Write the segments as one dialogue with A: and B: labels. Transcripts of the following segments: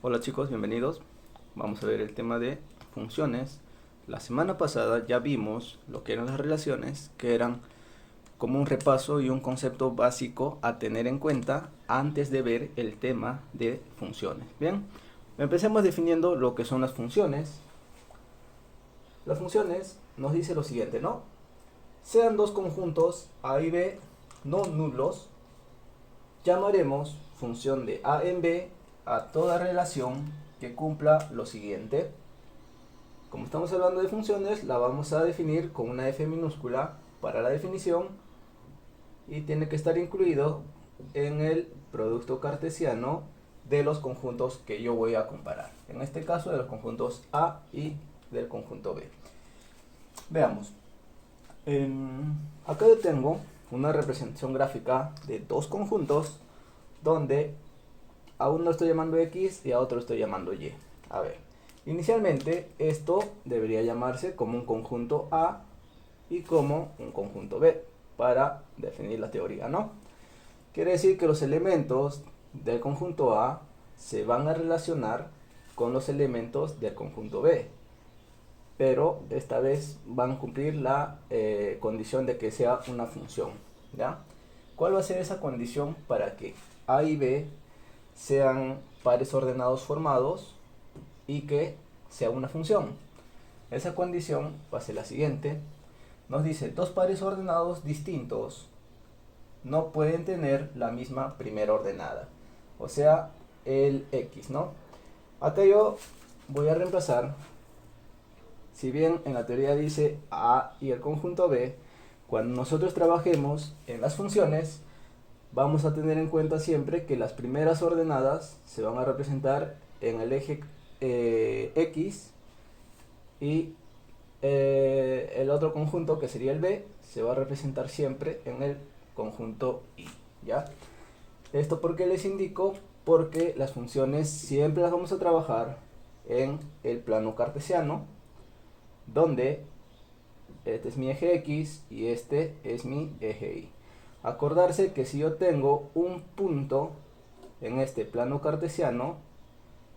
A: Hola chicos, bienvenidos. Vamos a ver el tema de funciones. La semana pasada ya vimos lo que eran las relaciones, que eran como un repaso y un concepto básico a tener en cuenta antes de ver el tema de funciones. Bien, empecemos definiendo lo que son las funciones. Las funciones nos dice lo siguiente, ¿no? Sean dos conjuntos A y B no nulos, llamaremos función de A en B a toda relación que cumpla lo siguiente. Como estamos hablando de funciones, la vamos a definir con una f minúscula para la definición y tiene que estar incluido en el producto cartesiano de los conjuntos que yo voy a comparar. En este caso de los conjuntos A y del conjunto B. Veamos. Acá yo tengo una representación gráfica de dos conjuntos donde a uno lo estoy llamando X y a otro lo estoy llamando Y. A ver, inicialmente esto debería llamarse como un conjunto A y como un conjunto B para definir la teoría, ¿no? Quiere decir que los elementos del conjunto A se van a relacionar con los elementos del conjunto B, pero esta vez van a cumplir la condición de que sea una función, ¿ya? ¿Cuál va a ser esa condición para que A y B sean pares ordenados formados y que sea una función? Esa condición va a ser la siguiente. Nos dice, dos pares ordenados distintos no pueden tener la misma primera ordenada, o sea, el X, ¿no? Acá yo voy a reemplazar, si bien en la teoría dice A y el conjunto B, cuando nosotros trabajemos en las funciones, vamos a tener en cuenta siempre que las primeras ordenadas se van a representar en el eje X y el otro conjunto, que sería el B, se va a representar siempre en el conjunto Y, ¿ya? ¿Esto por qué les indico? Porque las funciones siempre las vamos a trabajar en el plano cartesiano, donde este es mi eje X y este es mi eje Y. Acordarse que si yo tengo un punto en este plano cartesiano,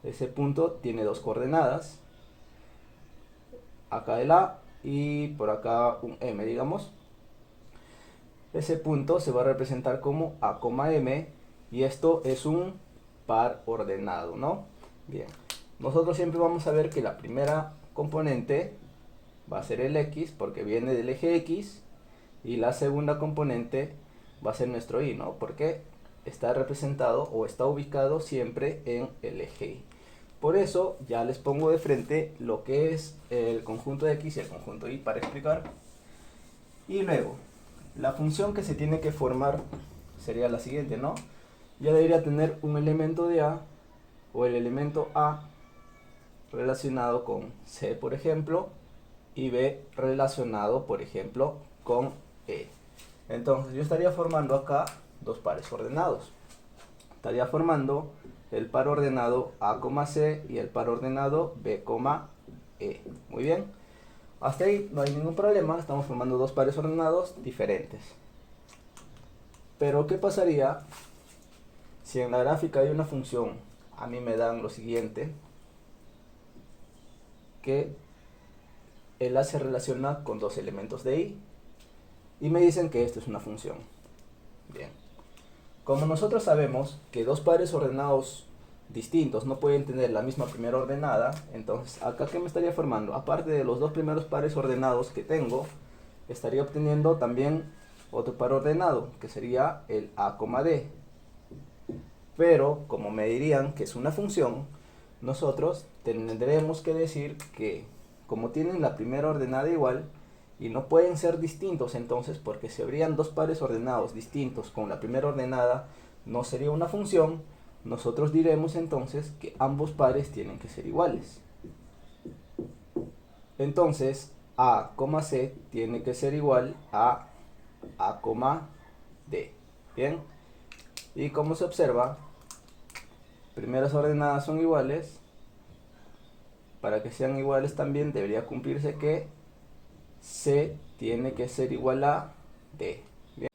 A: ese punto tiene dos coordenadas, acá el A y por acá un M, digamos. Ese punto se va a representar como A, M, y esto es un par ordenado, ¿no? Bien, nosotros siempre vamos a ver que la primera componente va a ser el X porque viene del eje X, y la segunda componente va a ser nuestro Y, ¿no? Porque está representado o está ubicado siempre en el eje Y. Por eso ya les pongo de frente lo que es el conjunto X y el conjunto Y para explicar. Y luego, la función que se tiene que formar sería la siguiente, ¿no? Ya debería tener un elemento de A o el elemento A relacionado con C, por ejemplo, y B relacionado, por ejemplo, con E. Entonces yo estaría formando acá dos pares ordenados. Estaría formando el par ordenado A, C y el par ordenado B, E. Muy bien. Hasta ahí no hay ningún problema, estamos formando dos pares ordenados diferentes. Pero ¿qué pasaría si en la gráfica hay una función? A mí me dan lo siguiente, que el A se relaciona con dos elementos de Y y me dicen que esto es una función. Bien, como nosotros sabemos que dos pares ordenados distintos no pueden tener la misma primera ordenada, entonces acá ¿qué me estaría formando? Aparte de los dos primeros pares ordenados que tengo, estaría obteniendo también otro par ordenado, que sería el A, D. Pero como me dirían que es una función, nosotros tendremos que decir que como tienen la primera ordenada igual y no pueden ser distintos, entonces porque si habrían dos pares ordenados distintos con la primera ordenada no sería una función, nosotros diremos entonces que ambos pares tienen que ser iguales. Entonces A, C tiene que ser igual a A, D. Bien, y como se observa, primeras ordenadas son iguales. Para que sean iguales también debería cumplirse que C tiene que ser igual a D. Bien,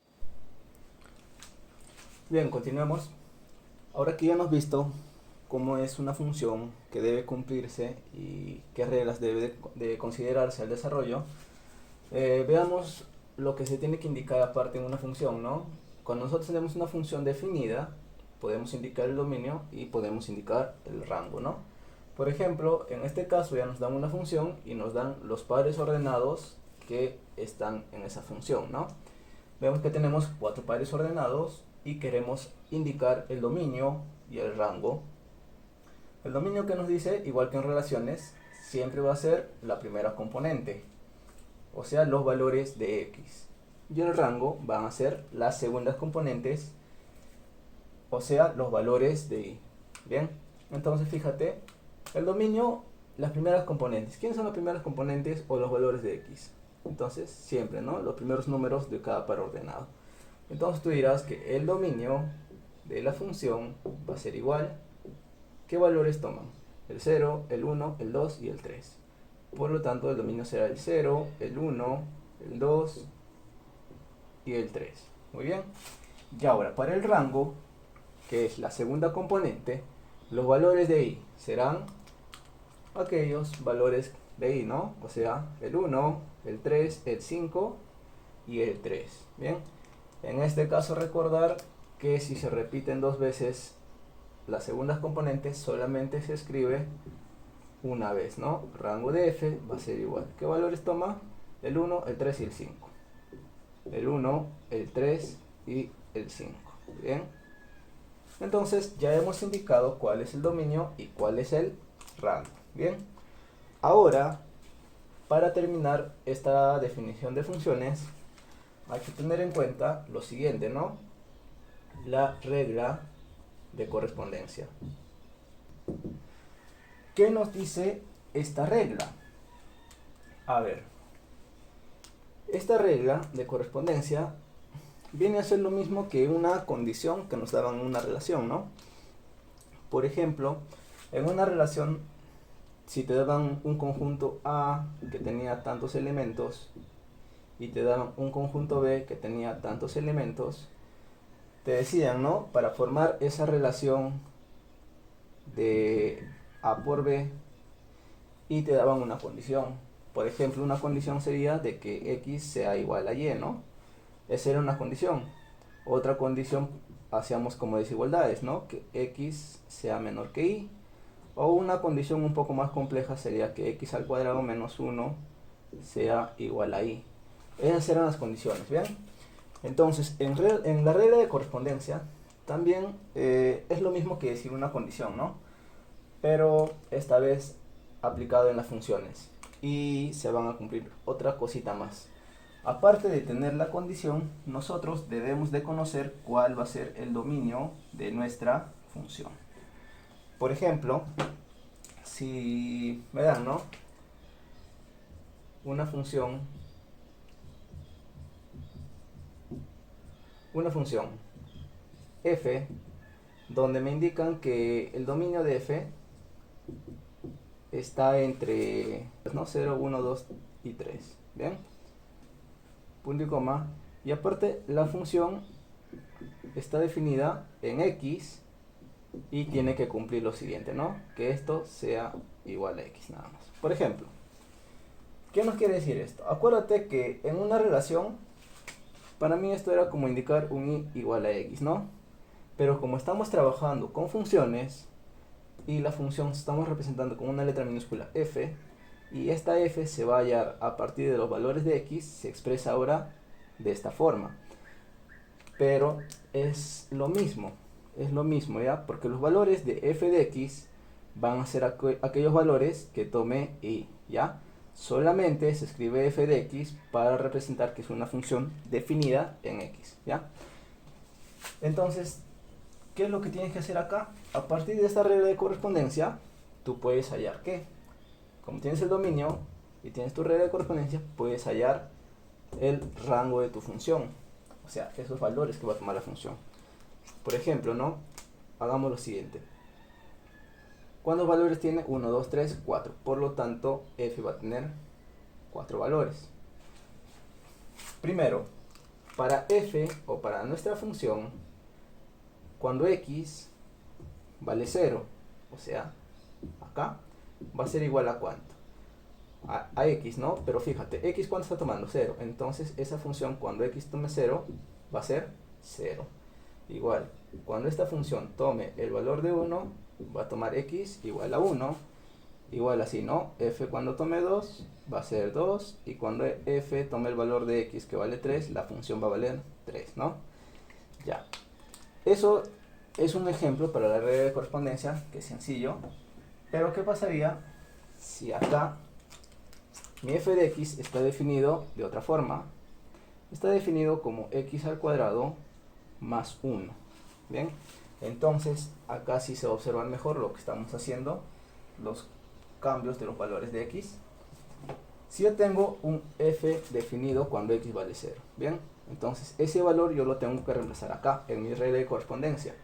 A: bien, continuemos. Ahora que ya hemos visto cómo es una función que debe cumplirse y qué reglas debe de considerarse al desarrollo, veamos lo que se tiene que indicar aparte en una función, ¿no? Cuando nosotros tenemos una función definida, podemos indicar el dominio y podemos indicar el rango, ¿no? Por ejemplo, en este caso ya nos dan una función y nos dan los pares ordenados que están en esa función, ¿no? Vemos que tenemos 4 pares ordenados y queremos indicar el dominio y el rango. El dominio que nos dice, igual que en relaciones, siempre va a ser la primera componente, o sea, los valores de x. Y el rango van a ser las segundas componentes, o sea, los valores de y. Bien, entonces fíjate, el dominio, las primeras componentes. ¿Quiénes son las primeras componentes o los valores de x? Entonces, siempre, ¿no? Los primeros números de cada par ordenado. Entonces tú dirás que el dominio de la función va a ser igual. ¿Qué valores toman? El 0, el 1, el 2 y el 3. Por lo tanto, el dominio será el 0, el 1, el 2 y el 3. Muy bien. Y ahora, para el rango, que es la segunda componente, los valores de y serán aquellos valores de y, ¿no? O sea, el 1, el 3, el 5 y el 3. Bien. En este caso, recordar que si se repiten dos veces las segundas componentes, solamente se escribe una vez, ¿no? Rango de f va a ser igual. ¿Qué valores toma? El 1, el 3 y el 5. El 1, el 3 y el 5. Bien. Entonces ya hemos indicado cuál es el dominio y cuál es el rango. Bien. Ahora, para terminar esta definición de funciones, hay que tener en cuenta lo siguiente, ¿no? La regla de correspondencia. ¿Qué nos dice esta regla? A ver, esta regla de correspondencia viene a ser lo mismo que una condición que nos daban en una relación, ¿no? Por ejemplo, en una relación, si te daban un conjunto A que tenía tantos elementos y te daban un conjunto B que tenía tantos elementos, te decían, ¿no? Para formar esa relación de A por B, y te daban una condición. Por ejemplo, una condición sería de que x sea igual a y, ¿no? Esa era una condición. Otra condición hacíamos como desigualdades, ¿no? Que x sea menor que y. O una condición un poco más compleja sería que x al cuadrado menos 1 sea igual a y. Esas eran las condiciones, ¿bien? Entonces, en la regla de correspondencia también es lo mismo que decir una condición, ¿no? Pero esta vez aplicado en las funciones. Y se van a cumplir otra cosita más. Aparte de tener la condición, nosotros debemos de conocer cuál va a ser el dominio de nuestra función. Por ejemplo, si me dan, ¿no? Una función f, donde me indican que el dominio de f está entre, ¿no? 0, 1, 2 y 3. ¿Bien? Punto y coma. Y aparte, la función está definida en x y tiene que cumplir lo siguiente, ¿no? Que esto sea igual a x nada más. Por ejemplo, ¿qué nos quiere decir esto? Acuérdate que en una relación, para mí esto era como indicar un y igual a x, ¿no? Pero como estamos trabajando con funciones y la función estamos representando con una letra minúscula f, y esta f se va a hallar a partir de los valores de x, se expresa ahora de esta forma. Pero es lo mismo, ¿ya? Porque los valores de f de x van a ser aquellos valores que tome y, ¿ya? Solamente se escribe f de x para representar que es una función definida en x, ¿ya? Entonces, ¿qué es lo que tienes que hacer acá? A partir de esta regla de correspondencia, tú puedes hallar que, como tienes el dominio y tienes tu regla de correspondencia, puedes hallar el rango de tu función. O sea, esos valores que va a tomar la función. Por ejemplo, ¿no? Hagamos lo siguiente. ¿Cuántos valores tiene? 1, 2, 3, 4. Por lo tanto, f va a tener 4 valores. Primero, para f o para nuestra función, cuando x vale 0 o sea, acá, va a ser igual a ¿cuánto? A x, ¿no? Pero fíjate, x ¿cuánto está tomando? 0. Entonces esa función cuando x tome 0 va a ser 0. Igual, cuando esta función tome el valor de 1, va a tomar x igual a 1. Igual así, ¿no? F cuando tome 2 va a ser 2. Y cuando f tome el valor de x que vale 3, la función va a valer 3, ¿no? Ya. Eso es un ejemplo para la regla de correspondencia, que es sencillo. Pero ¿qué pasaría si acá mi f de x está definido de otra forma? Está definido como x al cuadrado más 1. Bien, entonces acá sí se va a observar mejor lo que estamos haciendo, los cambios de los valores de x. Si yo tengo un f definido cuando x vale 0, bien, entonces ese valor yo lo tengo que reemplazar acá en mi regla de correspondencia.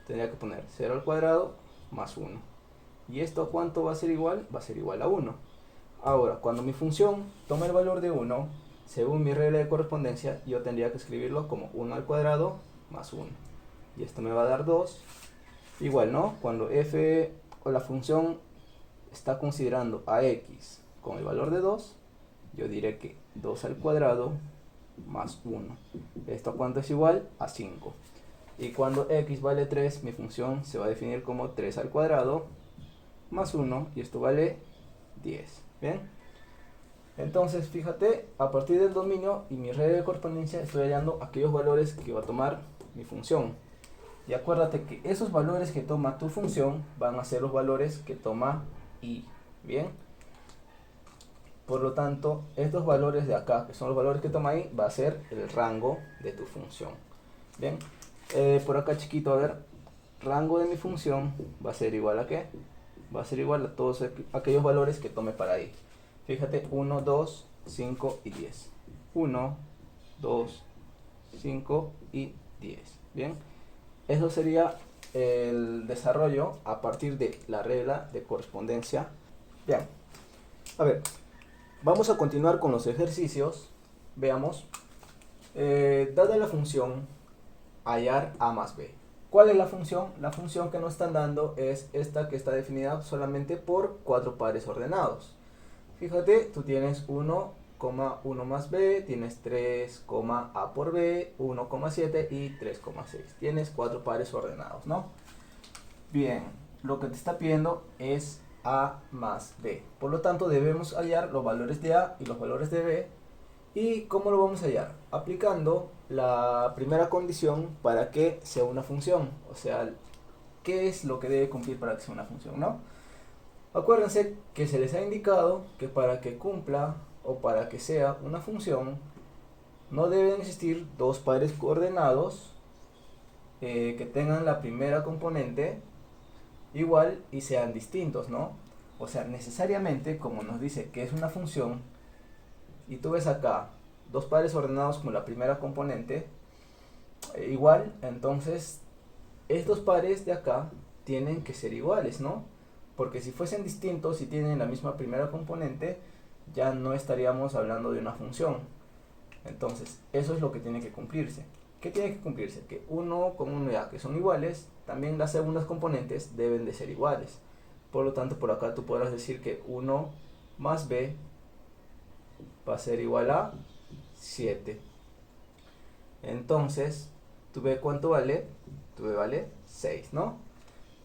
A: Tendría que poner 0 al cuadrado más 1. ¿Y esto a cuánto va a ser igual? Va a ser igual a 1. Ahora, cuando mi función tome el valor de 1, según mi regla de correspondencia, yo tendría que escribirlo como 1 al cuadrado más 1. Y esto me va a dar 2. Igual, ¿no? Cuando f o la función está considerando a x con el valor de 2, yo diré que 2 al cuadrado más 1. ¿Esto a cuánto es igual? A 5. Y cuando x vale 3, mi función se va a definir como 3 al cuadrado más 1. Y esto vale 10. ¿Bien? Entonces, fíjate, a partir del dominio y mi regla de correspondencia estoy hallando aquellos valores que va a tomar mi función. Y acuérdate que esos valores que toma tu función van a ser los valores que toma y. Bien. Por lo tanto, estos valores de acá, que son los valores que toma i, va a ser el rango de tu función. Bien. Por acá chiquito, a ver. Rango de mi función va a ser igual a ¿qué? Va a ser igual a todos aquellos valores que tome para i. Fíjate, 1, 2, 5 y 10. 1, 2, 5 y 10. Bien. Eso sería el desarrollo a partir de la regla de correspondencia. Bien. A ver, vamos a continuar con los ejercicios. Veamos. Dada la función hallar a más b. ¿Cuál es la función? La función que nos están dando es esta que está definida solamente por 4 pares ordenados. Fíjate, tú tienes 1, 1 más b, tienes 3, a por b, 1,7 y 3,6. Tienes 4 pares ordenados, ¿no? Bien, lo que te está pidiendo es a más b. Por lo tanto, debemos hallar los valores de a y los valores de b. ¿Y cómo lo vamos a hallar? Aplicando la primera condición para que sea una función. O sea, ¿qué es lo que debe cumplir para que sea una función, no? Acuérdense que se les ha indicado que para que cumpla o para que sea una función no deben existir dos pares coordenados que tengan la primera componente igual y sean distintos, ¿no? O sea, necesariamente, como nos dice que es una función, y tú ves acá dos pares ordenados como la primera componente igual, entonces estos pares de acá tienen que ser iguales, ¿no? Porque si fuesen distintos y tienen la misma primera componente, ya no estaríamos hablando de una función. Entonces, eso es lo que tiene que cumplirse. ¿Qué tiene que cumplirse? Que 1 con 1 y a que son iguales, también las segundas componentes deben de ser iguales. Por lo tanto, por acá tú podrás decir que 1 más b va a ser igual a 7. Entonces, tu b ¿cuánto vale? Tu b vale 6, ¿no?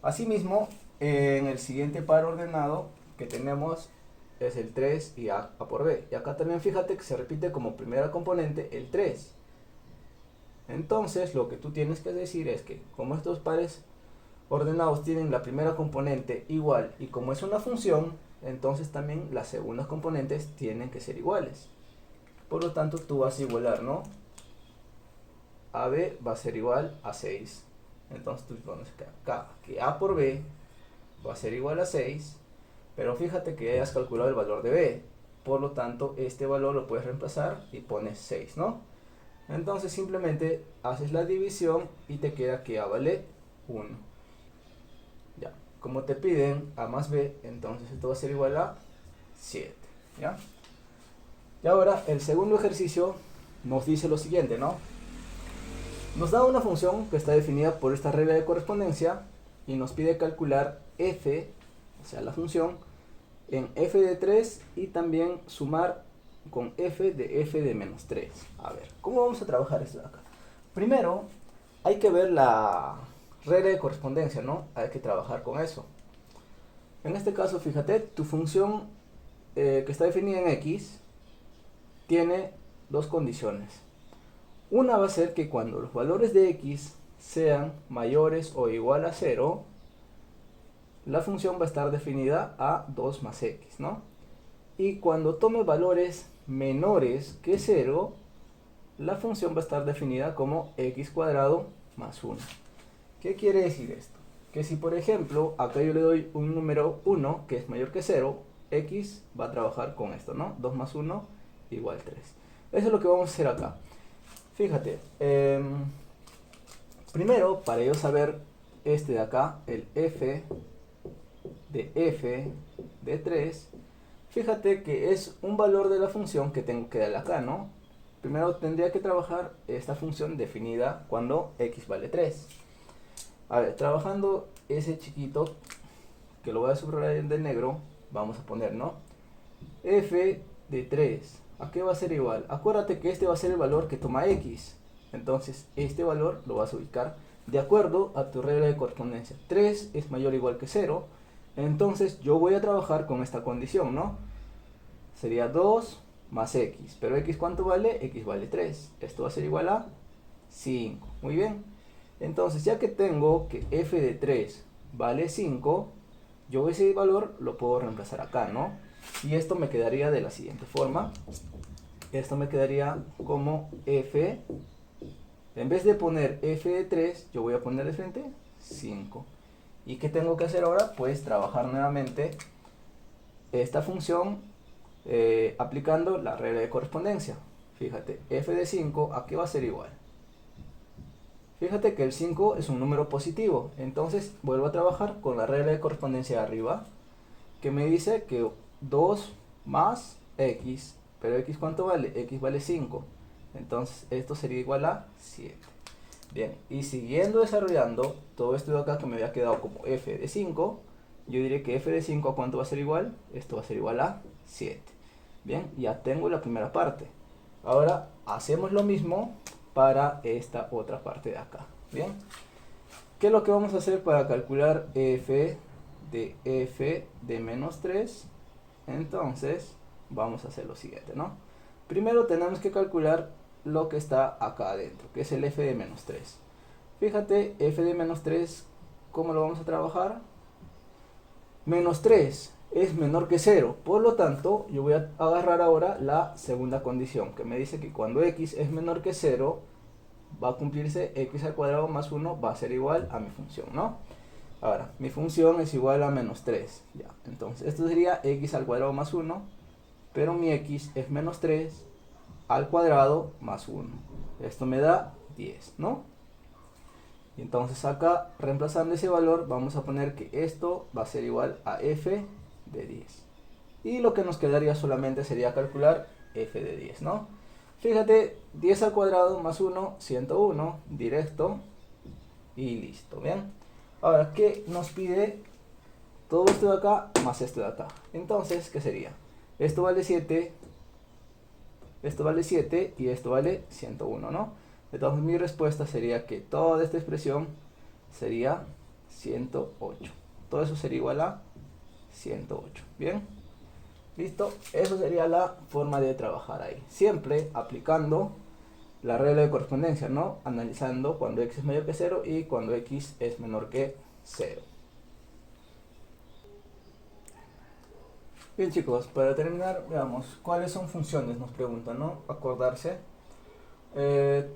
A: Asimismo, en el siguiente par ordenado que tenemos es el 3 y a por b. Y acá también fíjate que se repite como primera componente el 3. Entonces, lo que tú tienes que decir es que como estos pares ordenados tienen la primera componente igual y como es una función, entonces también las segundas componentes tienen que ser iguales. Por lo tanto, tú vas a igualar, ¿no? AB va a ser igual a 6. Entonces tú pones acá que A por B va a ser igual a 6. Pero fíjate que hayas calculado el valor de B. Por lo tanto, este valor lo puedes reemplazar y pones 6, ¿no? Entonces simplemente haces la división y te queda que A vale 1. Ya. Como te piden A más B, entonces esto va a ser igual a 7. ¿Ya? Y ahora el segundo ejercicio nos dice lo siguiente, ¿no? Nos da una función que está definida por esta regla de correspondencia y nos pide calcular f, o sea la función, en f de 3 y también sumar con f de menos 3. A ver, ¿cómo vamos a trabajar esto de acá? Primero, hay que ver la regla de correspondencia, ¿no? Hay que trabajar con eso. En este caso, fíjate, tu función que está definida en x tiene dos condiciones. Una va a ser que cuando los valores de x sean mayores o igual a 0, la función va a estar definida a 2 más x, ¿no? Y cuando tome valores menores que 0, la función va a estar definida como x cuadrado más 1. ¿Qué quiere decir esto? Que si por ejemplo acá yo le doy un número 1 que es mayor que 0, x va a trabajar con esto, ¿no? 2 más 1 igual 3. Eso es lo que vamos a hacer acá. Fíjate, primero para yo saber este de acá, el f de 3, fíjate que es un valor de la función que tengo que darle acá, ¿no? Primero tendría que trabajar esta función definida cuando x vale 3. A ver, trabajando ese chiquito, que lo voy a subrayar de negro, vamos a poner, ¿no? F de 3, ¿a qué va a ser igual? Acuérdate que este va a ser el valor que toma x. Entonces, este valor lo vas a ubicar de acuerdo a tu regla de correspondencia. 3 es mayor o igual que 0. Entonces, yo voy a trabajar con esta condición, ¿no? Sería 2 más x. Pero x, ¿cuánto vale? X vale 3. Esto va a ser igual a 5. Muy bien. Entonces, ya que tengo que f de 3 vale 5, yo ese valor lo puedo reemplazar acá, ¿no? Y esto me quedaría de la siguiente forma. Esto me quedaría como f. En vez de poner f de 3, yo voy a poner de frente 5. ¿Y qué tengo que hacer ahora? Pues trabajar nuevamente esta función aplicando la regla de correspondencia. Fíjate, f de 5, ¿a qué va a ser igual? Fíjate que el 5 es un número positivo, entonces vuelvo a trabajar con la regla de correspondencia de arriba, que me dice que 2 más x, pero x ¿cuánto vale? X vale 5, entonces esto sería igual a 7. Bien, y siguiendo desarrollando todo esto de acá que me había quedado como f de 5, yo diré que f de 5 ¿a cuánto va a ser igual? Esto va a ser igual a 7. Bien, ya tengo la primera parte. Ahora hacemos lo mismo para esta otra parte de acá. Bien, ¿qué es lo que vamos a hacer para calcular f de menos 3? Entonces vamos a hacer lo siguiente, ¿no? Primero tenemos que calcular lo que está acá adentro, que es el f de menos 3. Fíjate, f de menos 3, ¿cómo lo vamos a trabajar? Menos 3 es menor que 0, por lo tanto yo voy a agarrar ahora la segunda condición, que me dice que cuando x es menor que 0 va a cumplirse x al cuadrado más 1 va a ser igual a mi función, ¿no? Ahora, mi función es igual a menos 3, ya, entonces esto sería x al cuadrado más 1, pero mi x es menos 3 al cuadrado más 1, esto me da 10, ¿no? Y entonces acá, reemplazando ese valor, vamos a poner que esto va a ser igual a f de 10. Y lo que nos quedaría solamente sería calcular f de 10, ¿no? Fíjate, 10 al cuadrado más 1, 101, directo, y listo, ¿bien? Ahora, ¿qué nos pide? Todo esto de acá más esto de acá. Entonces, ¿qué sería? Esto vale 7, esto vale 7 y esto vale 101, ¿no? Entonces mi respuesta sería que toda esta expresión sería 108. Todo eso sería igual a 108. ¿Bien? ¿Listo? Eso sería la forma de trabajar ahí. Siempre aplicando la regla de correspondencia, ¿no? Analizando cuando x es mayor que 0 y cuando x es menor que 0. Bien chicos, para terminar, veamos, ¿cuáles son funciones? Nos preguntan, ¿no? Acordarse.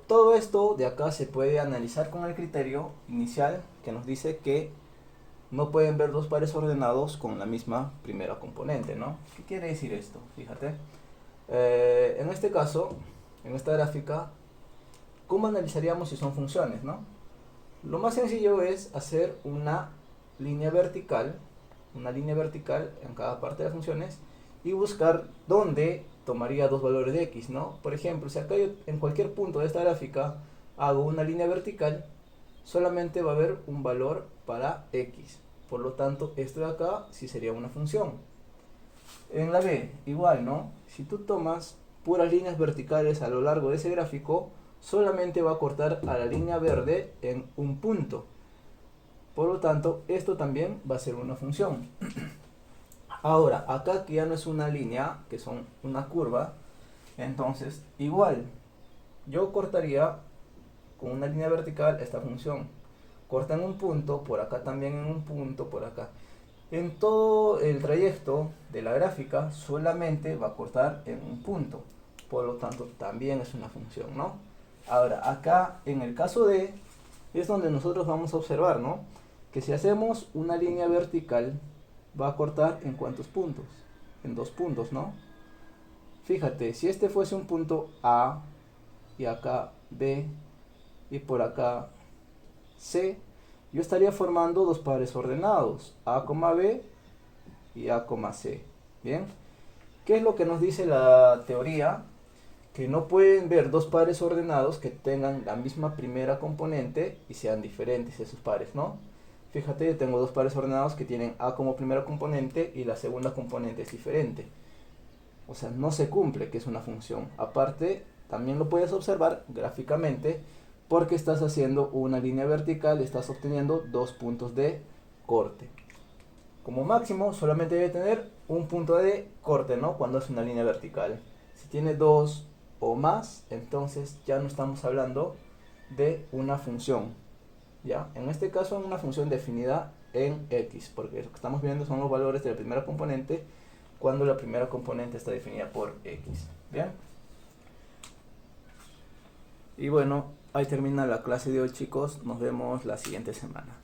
A: Todo esto de acá se puede analizar con el criterio inicial que nos dice que no pueden ver dos pares ordenados con la misma primera componente, ¿no? ¿Qué quiere decir esto? Fíjate. En este caso, en esta gráfica, ¿cómo analizaríamos si son funciones, no? Lo más sencillo es hacer una línea vertical en cada parte de las funciones y buscar dónde tomaría dos valores de x, ¿no? Por ejemplo, si acá yo en cualquier punto de esta gráfica hago una línea vertical, solamente va a haber un valor para x. Por lo tanto, esto de acá sí sería una función. En la B, igual, ¿no? Si tú tomas puras líneas verticales a lo largo de ese gráfico, solamente va a cortar a la línea verde en un punto. Por lo tanto, esto también va a ser una función. Ahora, acá que ya no es una línea, que son una curva, entonces, igual, yo cortaría con una línea vertical esta función. Corta en un punto, por acá también en un punto, por acá. En todo el trayecto de la gráfica solamente va a cortar en un punto. Por lo tanto, también es una función, ¿no? Ahora, acá en el caso de, es donde nosotros vamos a observar, ¿no? Que si hacemos una línea vertical, va a cortar en ¿cuántos puntos? En 2 puntos, ¿no? Fíjate, si este fuese un punto A, y acá B, y por acá C, yo estaría formando dos pares ordenados, A, B y A, C. Bien, ¿qué es lo que nos dice la teoría? Que no pueden ver dos pares ordenados que tengan la misma primera componente y sean diferentes esos pares, ¿no? Fíjate, yo tengo dos pares ordenados que tienen A como primera componente y la segunda componente es diferente. O sea, no se cumple que es una función. Aparte, también lo puedes observar gráficamente porque estás haciendo una línea vertical y estás obteniendo dos puntos de corte. Como máximo, solamente debe tener un punto de corte, ¿no? Cuando es una línea vertical. Si tiene dos o más, entonces ya no estamos hablando de una función. ¿Ya? En este caso, una función definida en x, porque lo que estamos viendo son los valores de la primera componente cuando la primera componente está definida por x. ¿Bien? Y bueno, ahí termina la clase de hoy, chicos. Nos vemos la siguiente semana.